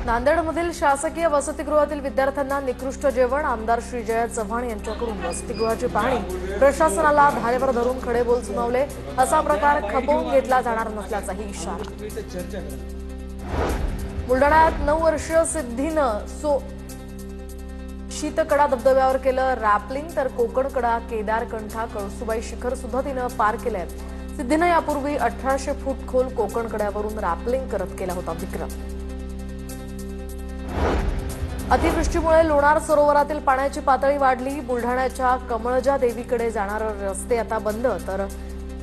नांदेडमधील शासकीय वसतिगृहातील विद्यार्थ्यांना निकृष्ट जेवण आमदार श्रीजय चव्हाण यांच्याकडून वसतिगृहाची पाहणी प्रशासनाला धारेवर धरून खडेबोल सुनावले असा प्रकार खपवून घेतला जाणार नसल्याचाही इशारा। बुलढाण्यात 9 वर्षीय सिद्धीनं शीतकडा धबधब्यावर केलं रॅपलिंग तर कोकणकडा केदारकंठा कळसुबाई शिखर सुद्धा तिनं पार केलंय। सिद्धीनं यापूर्वी 1800 फूट खोल कोकणकड्यावरून रॅपलिंग करत केला होता विक्रम। अतिवृष्टीमुळे लोणार सरोवरातील पाण्याची पातळी वाढली। बुलढाण्याच्या कमळजा देवीकडे जाणारे रस्ते आता बंद तर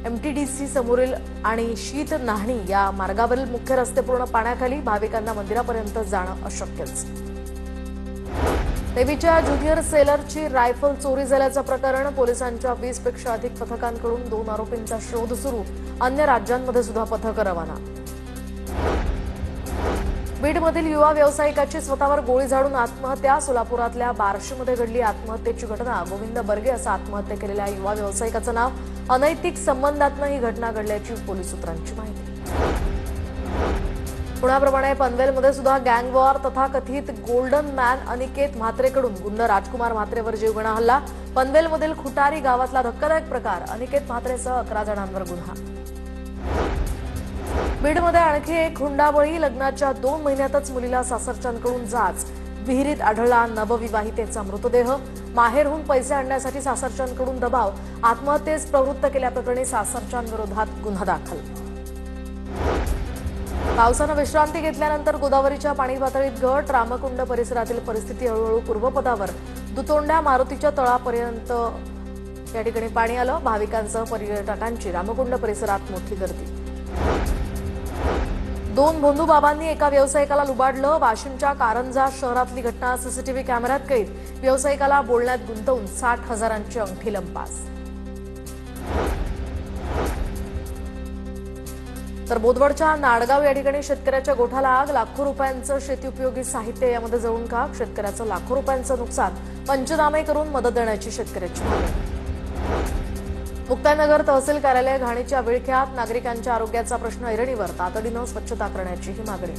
एमटीडीसी समोरील आणि शीत नाहणी या मार्गावरील मुख्य रस्ते पूर्ण पाण्याखाली। भाविकांना मंदिरापर्यंत जाणं अशक्यच। देवीच्या ज्युनियर सेलरची रायफल चोरी झाल्याचं प्रकरण पोलिसांच्या 20 पेक्षा अधिक पथकांकडून 2 आरोपींचा शोध सुरू। अन्य राज्यांमध्ये सुद्धा पथक रवाना। बीडमधील युवा व्यावसायिकाची स्वतःवर गोळी झाडून आत्महत्या। सोलापुरातल्या बार्शीमध्ये घडली आत्महत्येची घटना। गोविंद बर्गे असं आत्महत्या केलेल्या युवा व्यावसायिकाचं नाव। अनैतिक संबंधातनं ही घटना घडल्याची पोलीस सूत्रांची माहिती। पुण्याप्रमाणे पनवेलमध्ये सुद्धा गँग वॉर तथाकथित गोल्डन मॅन अनिकेत म्हात्रेकडून गुंड राजकुमार म्हात्रेवर जीवघेणा हल्ला। पनवेलमधील खुटारी गावातला धक्कादायक प्रकार। अनिकेत म्हात्रेसह 11 जणांवर गुन्हा। बीडमध्ये आणखी एक हुंडाबळी। लग्नाच्या 2 महिन्यातच मुलीला सासरच्यांकडून जाच। विहिरीत आढळला नवविवाहितेचा मृतदेह। माहेरहून पैसे आणण्यासाठी सासरच्यांकडून दबाव। आत्महत्येस प्रवृत्त केल्याप्रकरणी सासरच्यांविरोधात गुन्हा दाखल। पावसानं विश्रांती घेतल्यानंतर गोदावरीच्या पाणी पातळीत घट। रामकुंड परिसरातील परिस्थिती हळूहळू पूर्वपदावर। दुतोंड्या मारुतीच्या तळापर्यंत या ठिकाणी पाणी आलं। भाविकांसह पर्यटकांची रामकुंड परिसरात मोठी गर्दी। 2 भोंदूबाबांनी एका व्यावसायिकाला लुबाडलं। वाशिमच्या कारंजा शहरातली घटना सीसीटीव्ही कॅमेऱ्यात कैद। व्यावसायिकाला बोलण्यात गुंतवून 60,000ची अंगठी लंपास। तर बोदवडच्या नाडगाव या ठिकाणी शेतकऱ्याच्या गोठाला आग। लाखो रुपयांचं शेती उपयोगी साहित्य यामध्ये जळून खाक। शेतकऱ्याचं लाखो रुपयांचं नुकसान। पंचनामे करून मदत देण्याची शेतकऱ्याची मागणी। मुक्ताईनगर तहसील कार्यालय घाणीच्या विळख्यात। नागरिकांच्या आरोग्याचा प्रश्न ऐरणीवर। तातडीनं स्वच्छता करण्याची ही मागणी।